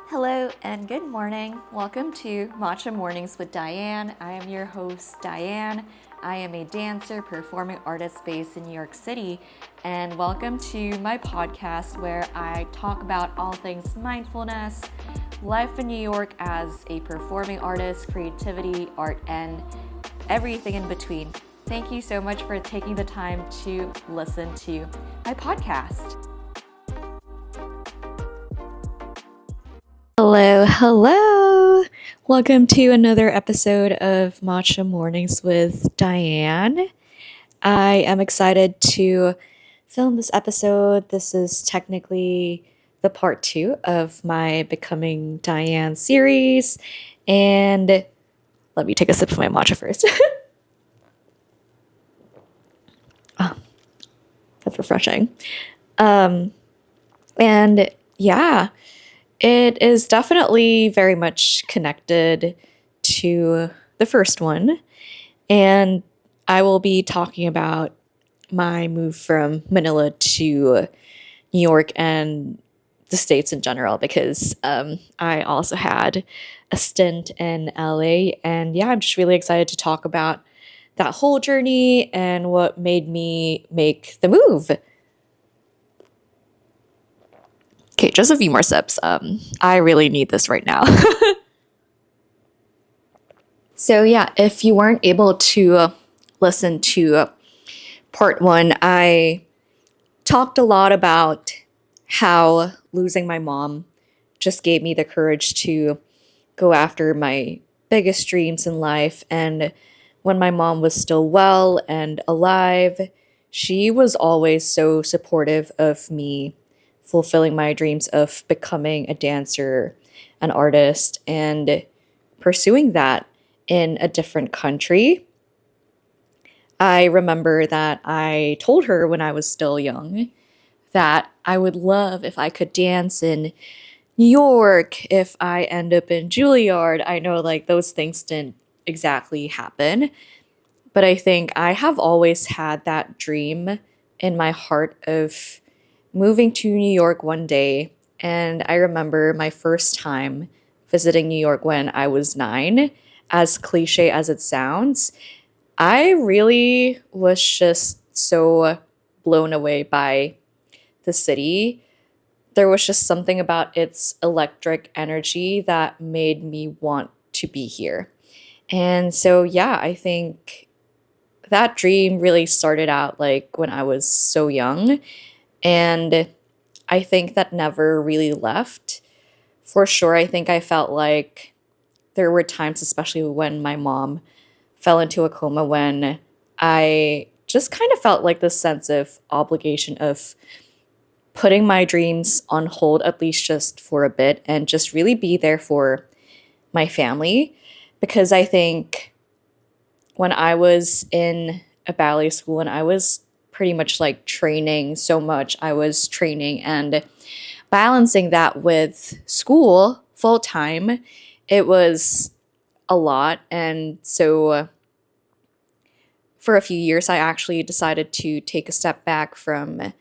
Hello and good morning. Welcome to Matcha Mornings with Diane. I am your host, Diane. I am a dancer, performing artist based in New York City, and welcome to my podcast where I talk about all things mindfulness, life in New York as a performing artist, creativity, art, and everything in between. Thank you so much for taking the time to listen to my podcast. Hello. Welcome to another episode of Matcha Mornings with Diane. I am excited to film this episode. This is technically the part 2 of my Becoming Diane series. And let me take a sip of my matcha first. Oh, that's refreshing. And yeah. It is definitely very much connected to the first one, and I will be talking about my move from Manila to New York and the States in general because I also had a stint in LA, and yeah, I'm just really excited to talk about that whole journey and what made me make the move. Okay, just a few more sips. I really need this right now. So yeah, if you weren't able to listen to part 1, I talked a lot about how losing my mom just gave me the courage to go after my biggest dreams in life. And when my mom was still well and alive, she was always so supportive of me fulfilling my dreams of becoming a dancer, an artist, and pursuing that in a different country. I remember that I told her when I was still young that I would love if I could dance in New York, if I end up in Juilliard. I know like those things didn't exactly happen, but I think I have always had that dream in my heart of moving to New York one day. And I remember my first time visiting New York when I was 9, as cliche as it sounds. I really was just so blown away by the city. There was just something about its electric energy that made me want to be here. And so, yeah, I think that dream really started out like when I was so young. And I think that never really left. For sure, I think I felt like there were times, especially when my mom fell into a coma, when I just kind of felt like this sense of obligation of putting my dreams on hold, at least just for a bit, and just really be there for my family. Because I think when I was in a ballet school and I was pretty much like training so much, I was training and balancing that with school full time, it was a lot. And so for a few years, I actually decided to take a step back from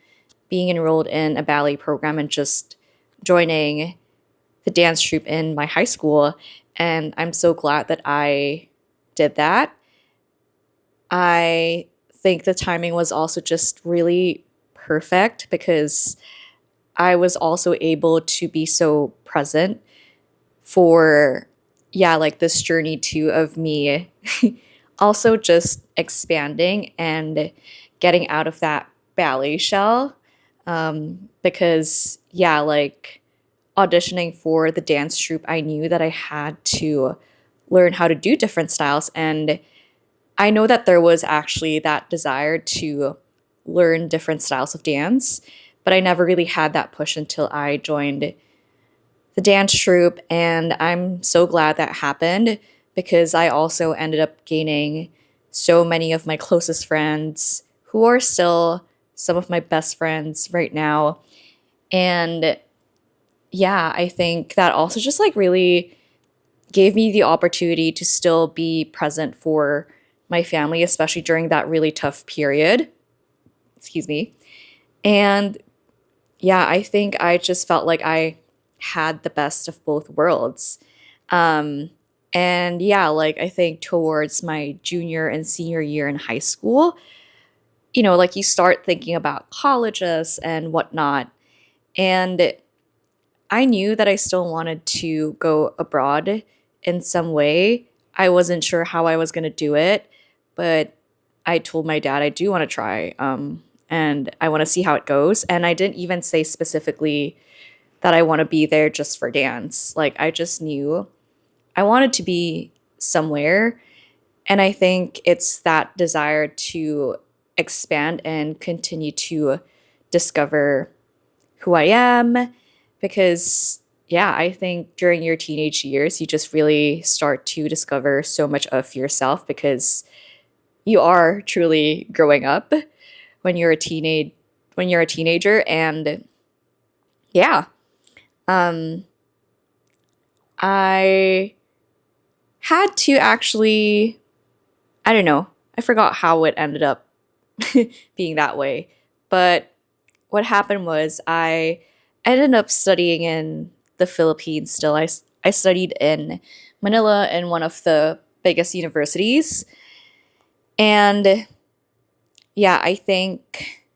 being enrolled in a ballet program and just joining the dance troupe in my high school. And I'm so glad that I did that. I think the timing was also just really perfect because I was also able to be so present for, yeah, like this journey too of me also just expanding and getting out of that ballet shell. Because, yeah, like auditioning for the dance troupe, I knew that I had to learn how to do different styles. And I know that there was actually that desire to learn different styles of dance, but I never really had that push until I joined the dance troupe. And I'm so glad that happened because I also ended up gaining so many of my closest friends who are still some of my best friends right now. And yeah, I think that also just like really gave me the opportunity to still be present for my family, especially during that really tough period. Excuse me. And yeah, I think I just felt like I had the best of both worlds. Um, and yeah, like I think towards my junior and senior year in high school, like you start thinking about colleges and whatnot. And I knew that I still wanted to go abroad in some way. I wasn't sure how I was going to do it, but I told my dad I do want to try, and I want to see how it goes. And I didn't even say specifically that I want to be there just for dance. Like, I just knew I wanted to be somewhere. And I think it's that desire to expand and continue to discover who I am. Because, yeah, I think during your teenage years, you just really start to discover so much of yourself because you are truly growing up when you're a teenager. And yeah, um, I had to actually, I don't know, I forgot how it ended up being that way. But what happened was I ended up studying in the Philippines still. I studied in Manila in one of the biggest universities. And yeah, I think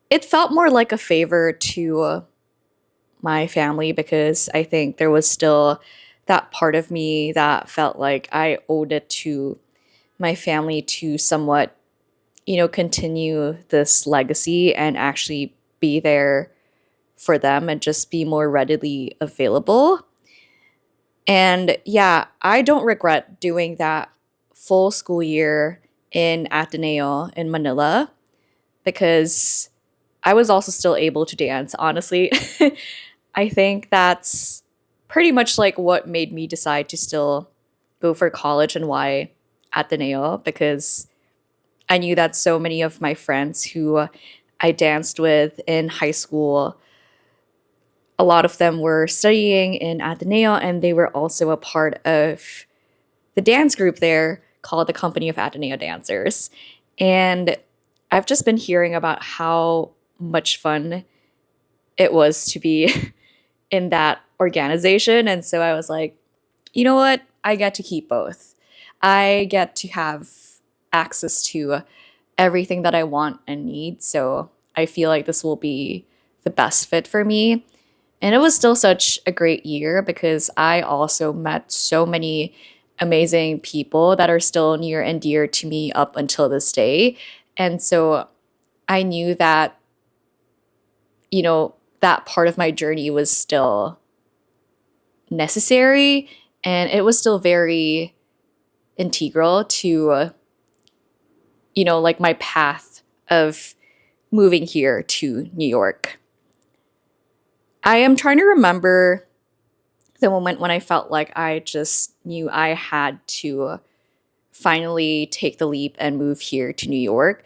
it felt more like a favor to my family because I think there was still that part of me that felt like I owed it to my family to somewhat, continue this legacy and actually be there for them and just be more readily available. And yeah, I don't regret doing that full school year in Ateneo in Manila because I was also still able to dance, honestly. I think that's pretty much like what made me decide to still go for college and why Ateneo, because I knew that so many of my friends who I danced with in high school, a lot of them were studying in Ateneo and they were also a part of the dance group there called the Company of Ateneo Dancers. And I've just been hearing about how much fun it was to be in that organization. And so I was like, you know what? I get to keep both. I get to have access to everything that I want and need. So I feel like this will be the best fit for me. And it was still such a great year because I also met so many amazing people that are still near and dear to me up until this day. And so I knew that, that part of my journey was still necessary and it was still very integral to, like my path of moving here to New York. I am trying to remember the moment when I felt like I just knew I had to finally take the leap and move here to New York.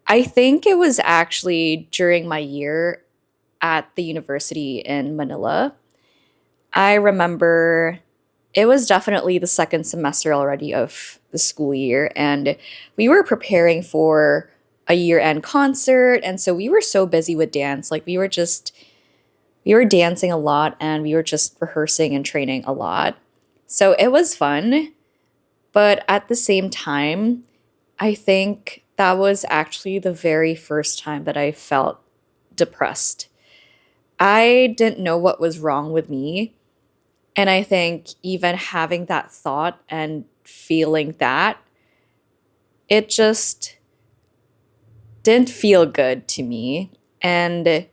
I think it was actually during my year at the university in Manila. I remember it was definitely the second semester already of the school year, and we were preparing for a year end concert. And so we were so busy with dance. Like we were dancing a lot and we were just rehearsing and training a lot. So it was fun. But at the same time, I think that was actually the very first time that I felt depressed. I didn't know what was wrong with me. And I think even having that thought and feeling that, it just didn't feel good to me. And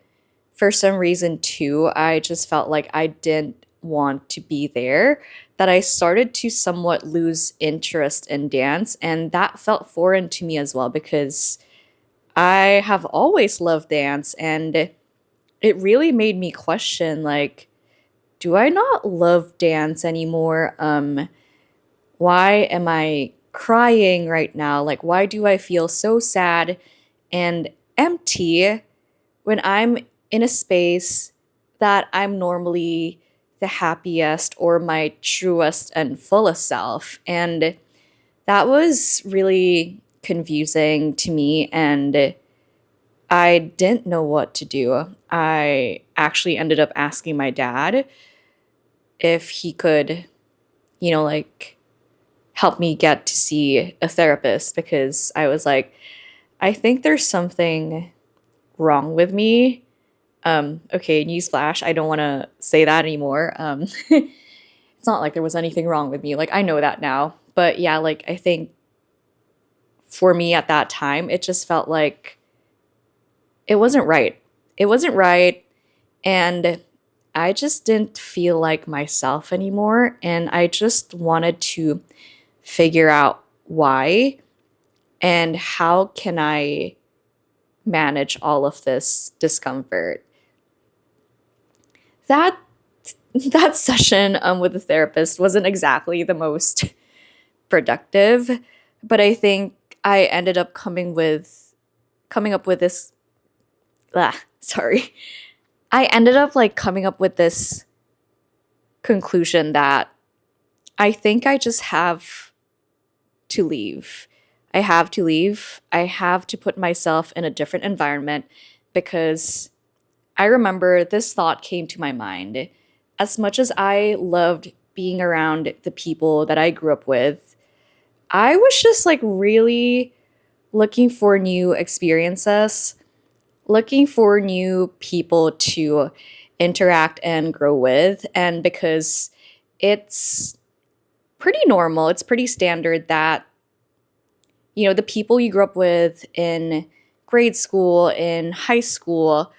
for some reason, too, I just felt like I didn't want to be there, that I started to somewhat lose interest in dance. And that felt foreign to me as well because I have always loved dance. And it really made me question, like, do I not love dance anymore? Why am I crying right now? Like, why do I feel so sad and empty when I'm in a space that I'm normally the happiest or my truest and fullest self? And that was really confusing to me, and I didn't know what to do. I actually ended up asking my dad if he could, like help me get to see a therapist, because I was like, I think there's something wrong with me. Okay, newsflash, I don't want to say that anymore. It's not like there was anything wrong with me. Like, I know that now. But yeah, like, I think for me at that time, it just felt like it wasn't right. It wasn't right. And I just didn't feel like myself anymore. And I just wanted to figure out why and how can I manage all of this discomfort. That that session with the therapist wasn't exactly the most productive, but I think I ended up coming up with this sorry. I ended up like coming up with this conclusion that I think I just have to leave. I have to leave. I have to put myself in a different environment, because I remember this thought came to my mind. As much as I loved being around the people that I grew up with, I was just like really looking for new experiences, looking for new people to interact and grow with. And because it's pretty normal, it's pretty standard that, the people you grew up with in grade school, in high school,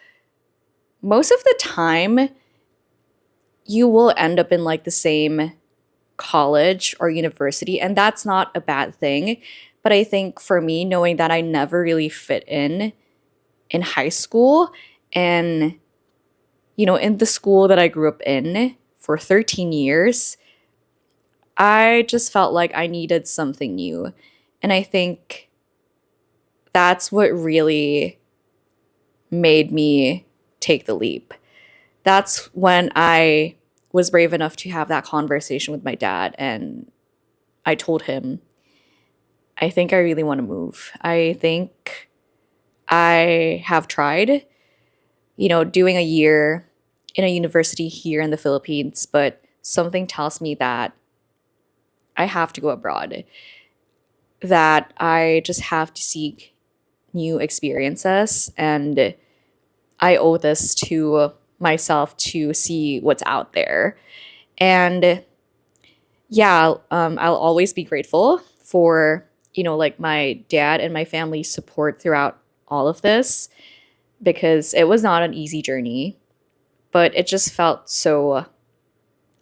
most of the time you will end up in like the same college or university, and that's not a bad thing. But I think for me, knowing that I never really fit in high school, and in the school that I grew up in for 13 years, I just felt like I needed something new. And I think that's what really made me take the leap. That's when I was brave enough to have that conversation with my dad, and I told him, I think I really want to move. I think I have tried, doing a year in a university here in the Philippines, but something tells me that I have to go abroad, that I just have to seek new experiences, and I owe this to myself to see what's out there. And yeah, I'll always be grateful for, like my dad and my family's support throughout all of this, because it was not an easy journey, but it just felt so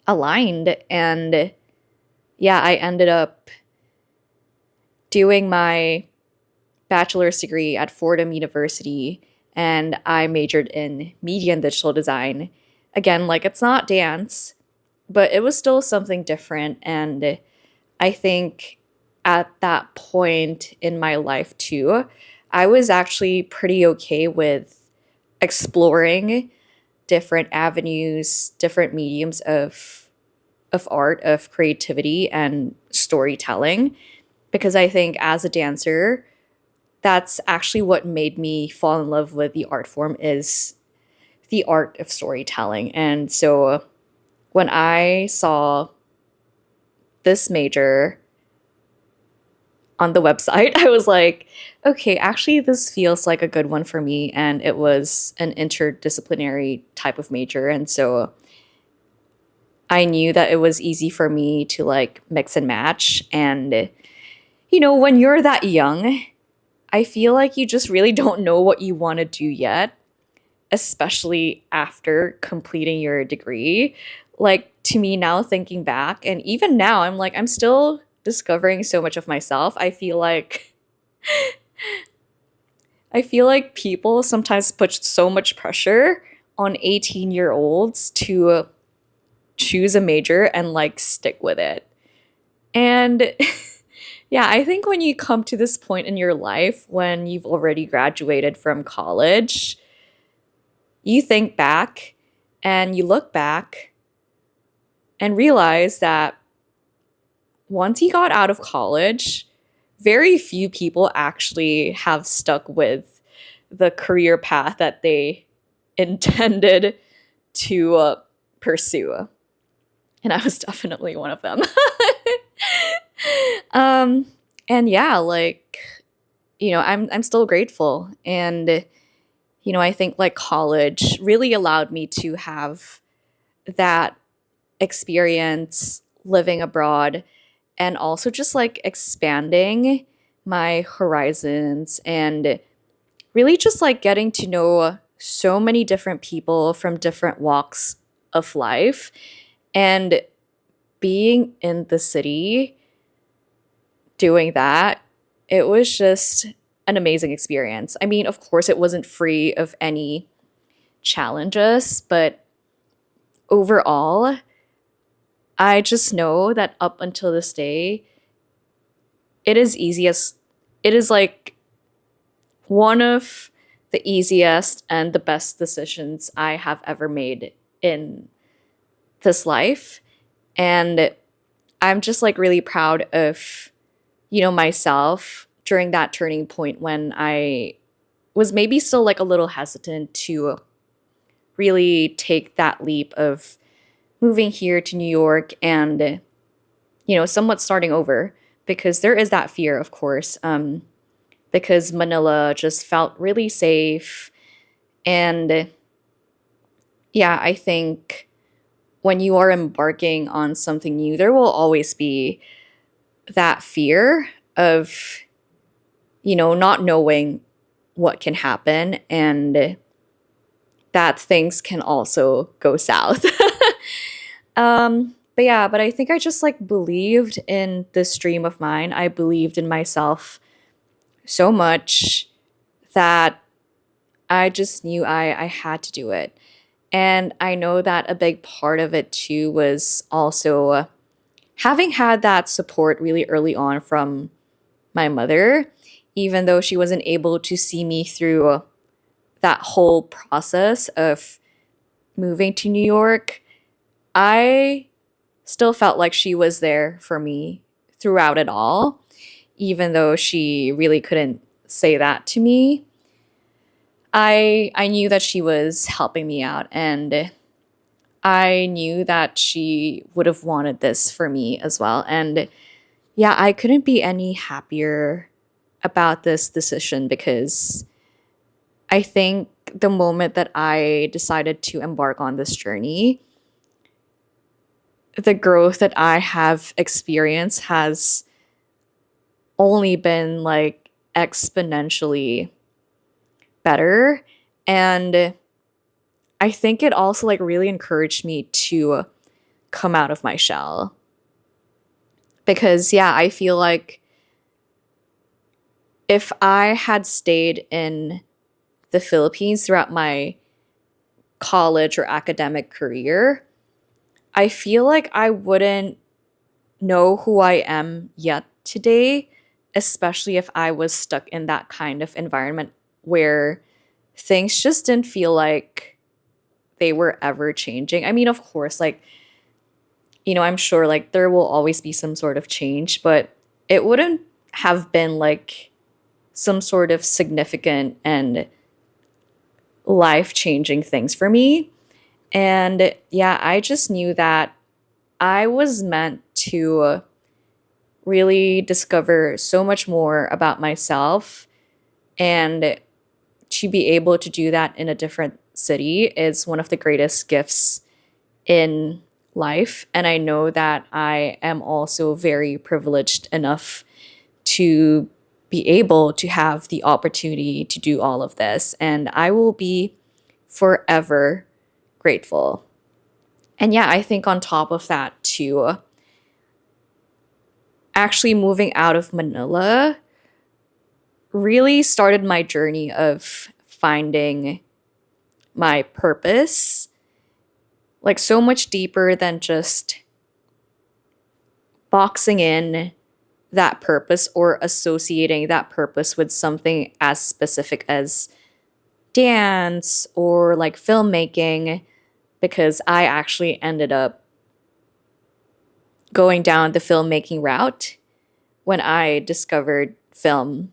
aligned. And yeah, I ended up doing my bachelor's degree at Fordham University, and I majored in media and digital design. Again, like, it's not dance, but it was still something different. And I think at that point in my life too, I was actually pretty okay with exploring different avenues, different mediums of art, of creativity and storytelling, because I think as a dancer, that's actually what made me fall in love with the art form, is the art of storytelling. And so when I saw this major on the website, I was like, okay, actually, this feels like a good one for me. And it was an interdisciplinary type of major. And so I knew that it was easy for me to like mix and match. And, when you're that young, I feel like you just really don't know what you want to do yet, especially after completing your degree. Like, to me now, thinking back, and even now, I'm still discovering so much of myself. I feel like people sometimes put so much pressure on 18-year-olds to choose a major and like stick with it. And yeah, I think when you come to this point in your life, when you've already graduated from college, you think back and you look back and realize that once you got out of college, very few people actually have stuck with the career path that they intended to pursue. And I was definitely one of them. um, and yeah, like, I'm still grateful. And, I think like college really allowed me to have that experience living abroad and also just like expanding my horizons and really just like getting to know so many different people from different walks of life and being in the city doing that. It was just an amazing experience. I mean, of course, it wasn't free of any challenges, but overall, I just know that up until this day, it is easiest. It is like one of the easiest and the best decisions I have ever made in this life. And I'm just like really proud of, myself during that turning point when I was maybe still like a little hesitant to really take that leap of moving here to New York and, somewhat starting over because there is that fear, of course, because Manila just felt really safe. And yeah, I think when you are embarking on something new, there will always be that fear of, not knowing what can happen and that things can also go south. But yeah, but I think I just like believed in this dream of mine. I believed in myself so much that I just knew I had to do it. And I know that a big part of it too was also having had that support really early on from my mother, even though she wasn't able to see me through that whole process of moving to New York. I still felt like she was there for me throughout it all, even though she really couldn't say that to me. I knew that she was helping me out and I knew that she would have wanted this for me as well. And yeah, I couldn't be any happier about this decision because I think the moment that I decided to embark on this journey, the growth that I have experienced has only been like exponentially better. And I think it also like really encouraged me to come out of my shell. Because yeah, I feel like if I had stayed in the Philippines throughout my college or academic career, I feel like I wouldn't know who I am yet today, especially if I was stuck in that kind of environment where things just didn't feel like they were ever changing. I mean, of course, like, I'm sure like there will always be some sort of change, but it wouldn't have been like some sort of significant and life changing things for me. And yeah, I just knew that I was meant to really discover so much more about myself. And to be able to do that in a different city is one of the greatest gifts in life. And I know that I am also very privileged enough to be able to have the opportunity to do all of this. And I will be forever grateful. And yeah, I think on top of that, too, actually moving out of Manila really started my journey of finding my purpose, like so much deeper than just boxing in that purpose or associating that purpose with something as specific as dance or like filmmaking, because I actually ended up going down the filmmaking route when I discovered film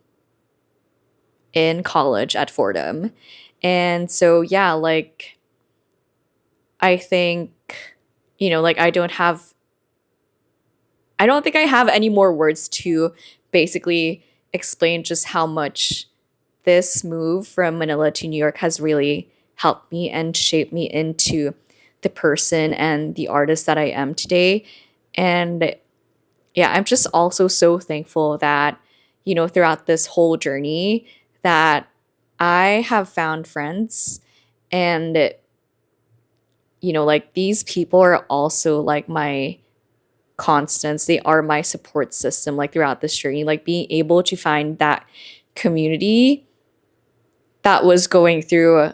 in college at Fordham. And so, yeah, like I think, like I don't think I have any more words to basically explain just how much this move from Manila to New York has really helped me and shaped me into the person and the artist that I am today. And yeah, I'm just also so thankful that, throughout this whole journey that I have found friends and, like these people are also like my constants. They are my support system, like throughout this journey, like being able to find that community that was going through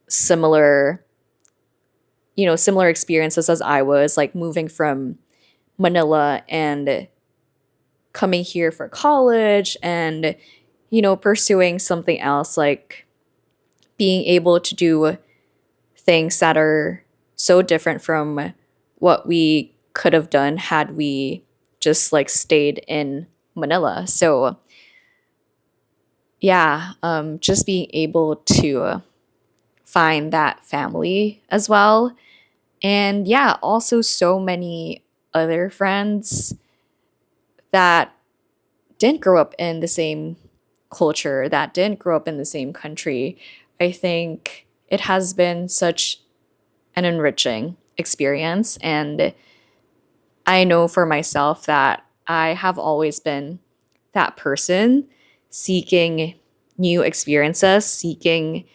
similar, similar experiences as I was, like moving from Manila and coming here for college and, pursuing something else, like being able to do things that are so different from what we could have done had we just like stayed in Manila. So yeah, just being able to find that family as well. And yeah, also so many other friends that didn't grow up in the same culture, that didn't grow up in the same country. I think it has been such an enriching experience. And I know for myself that I have always been that person seeking new experiences, seeking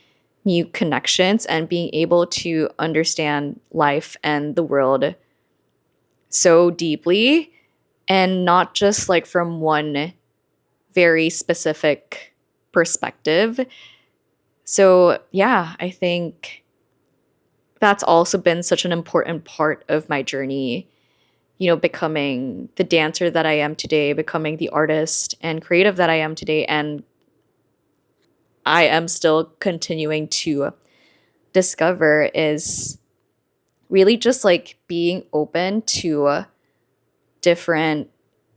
new connections, and being able to understand life and the world so deeply and not just like from one very specific perspective. So, yeah, I think that's also been such an important part of my journey, becoming the dancer that I am today, becoming the artist and creative that I am today. And I am still continuing to discover is really just like being open to different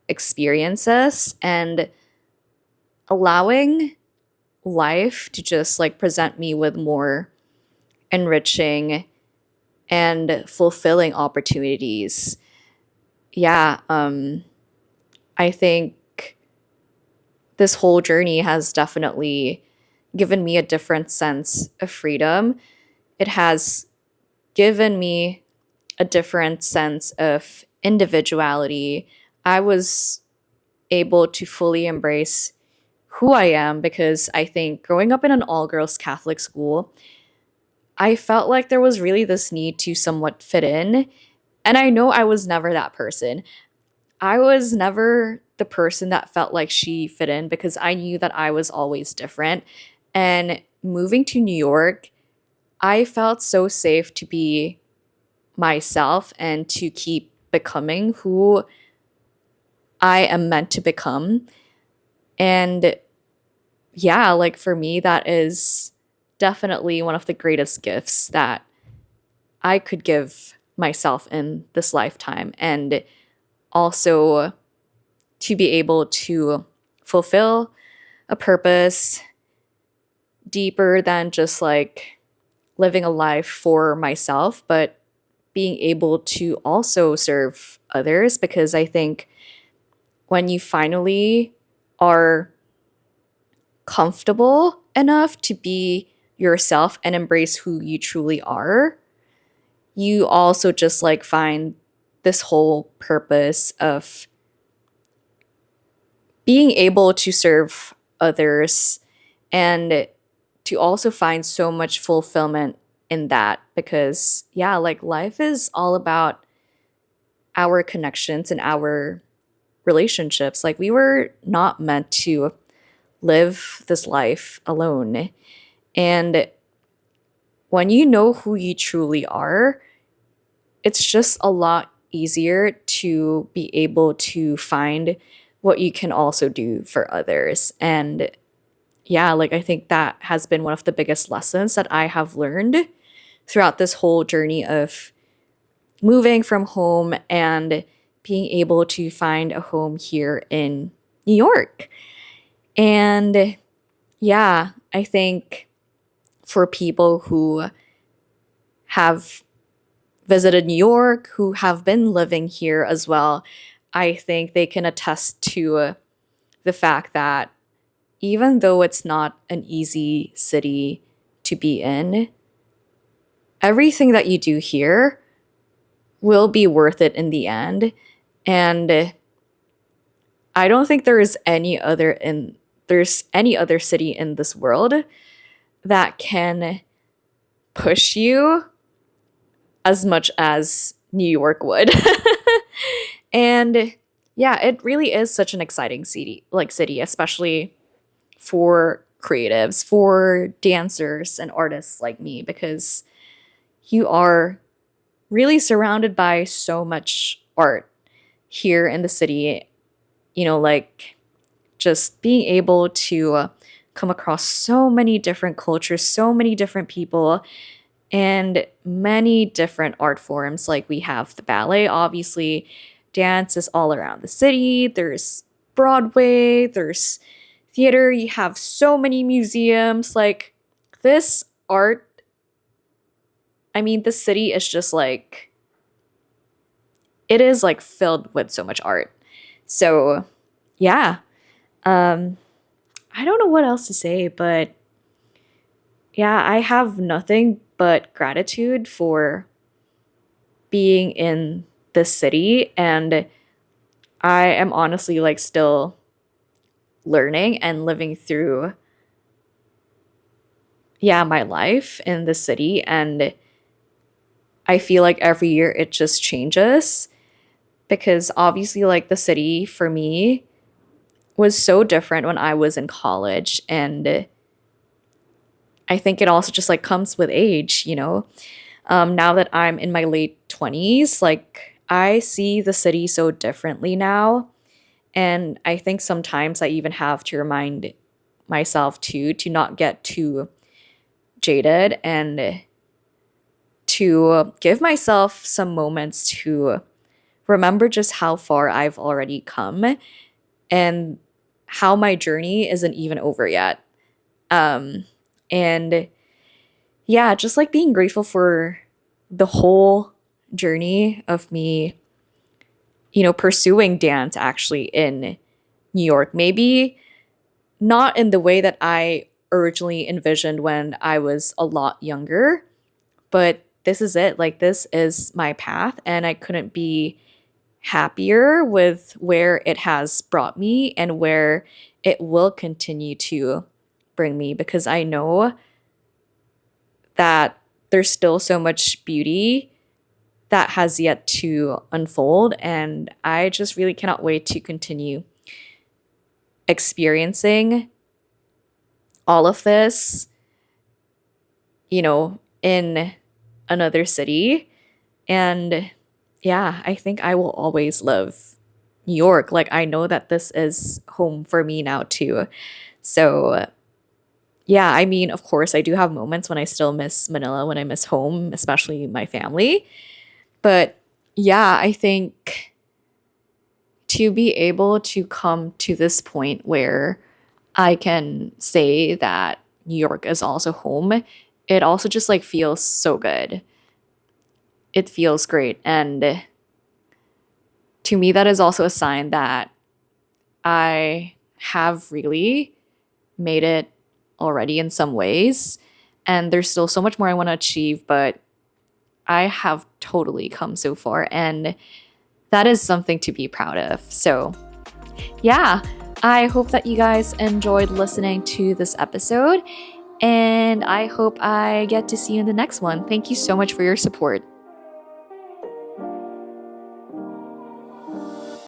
experiences and allowing life to just like present me with more enriching and fulfilling opportunities. Yeah, I think this whole journey has definitely given me a different sense of freedom. It has given me a different sense of individuality. I was able to fully embrace who I am because I think growing up in an all girls Catholic school, I felt like there was really this need to somewhat fit in. And I know I was never that person. I was never the person that felt like she fit in because I knew that I was always different. And moving to New York, I felt so safe to be myself and to keep becoming who I am meant to become. And yeah, like for me, that is definitely one of the greatest gifts that I could give myself in this lifetime. And also to be able to fulfill a purpose deeper than just like living a life for myself, but being able to also serve others. Because I think when you finally are comfortable enough to be yourself and embrace who you truly are, you also just like find this whole purpose of being able to serve others and to also find so much fulfillment in that. Because yeah, like life is all about our connections and our relationships. Like we were not meant to live this life alone. And when you know who you truly are, it's just a lot easier to be able to find what you can also do for others. And yeah, like I think that has been one of the biggest lessons that I have learned throughout this whole journey of moving from home and being able to find a home here in New York. And yeah, I think for people who have visited New York, who have been living here as well, I think they can attest to the fact that even though it's not an easy city to be in, everything that you do here will be worth it in the end. And I don't think there's any other city in this world that can push you as much as New York would. And yeah, it really is such an exciting city, especially for creatives, for dancers and artists like me, because you are really surrounded by so much art here in the city. Like just being able to come across so many different cultures, so many different people, and many different art forms. Like we have the ballet, obviously, dance is all around the city. There's Broadway, there's theater, you have so many museums. Like this art, I mean, the city is just like, it is like filled with so much art. So yeah, I don't know what else to say, but yeah, I have nothing but gratitude for being in this city. And I am honestly like still learning and living through, yeah, my life in the city. And I feel like every year it just changes, because obviously, like, the city for me was so different when I was in college. And I think it also just like comes with age. Now that I'm in my late 20s, like, I see the city so differently now. And I think sometimes I even have to remind myself too to not get too jaded, and to give myself some moments to remember just how far I've already come, and how my journey isn't even over yet. And yeah, just like being grateful for the whole journey of me, pursuing dance actually in New York. Maybe not in the way that I originally envisioned when I was a lot younger, but this is it. Like, this is my path, and I couldn't be happier with where it has brought me and where it will continue to bring me, because I know that there's still so much beauty that has yet to unfold. And I just really cannot wait to continue experiencing all of this, in another city. And yeah, I think I will always love New York. Like, I know that this is home for me now too. So yeah, I mean, of course, I do have moments when I still miss Manila, when I miss home, especially my family. But yeah, I think to be able to come to this point where I can say that New York is also home, it also just like feels so good. It feels great. And to me, that is also a sign that I have really made it already in some ways. And there's still so much more I want to achieve, but I have totally come so far. And that is something to be proud of. So, yeah, I hope that you guys enjoyed listening to this episode. And I hope I get to see you in the next one. Thank you so much for your support.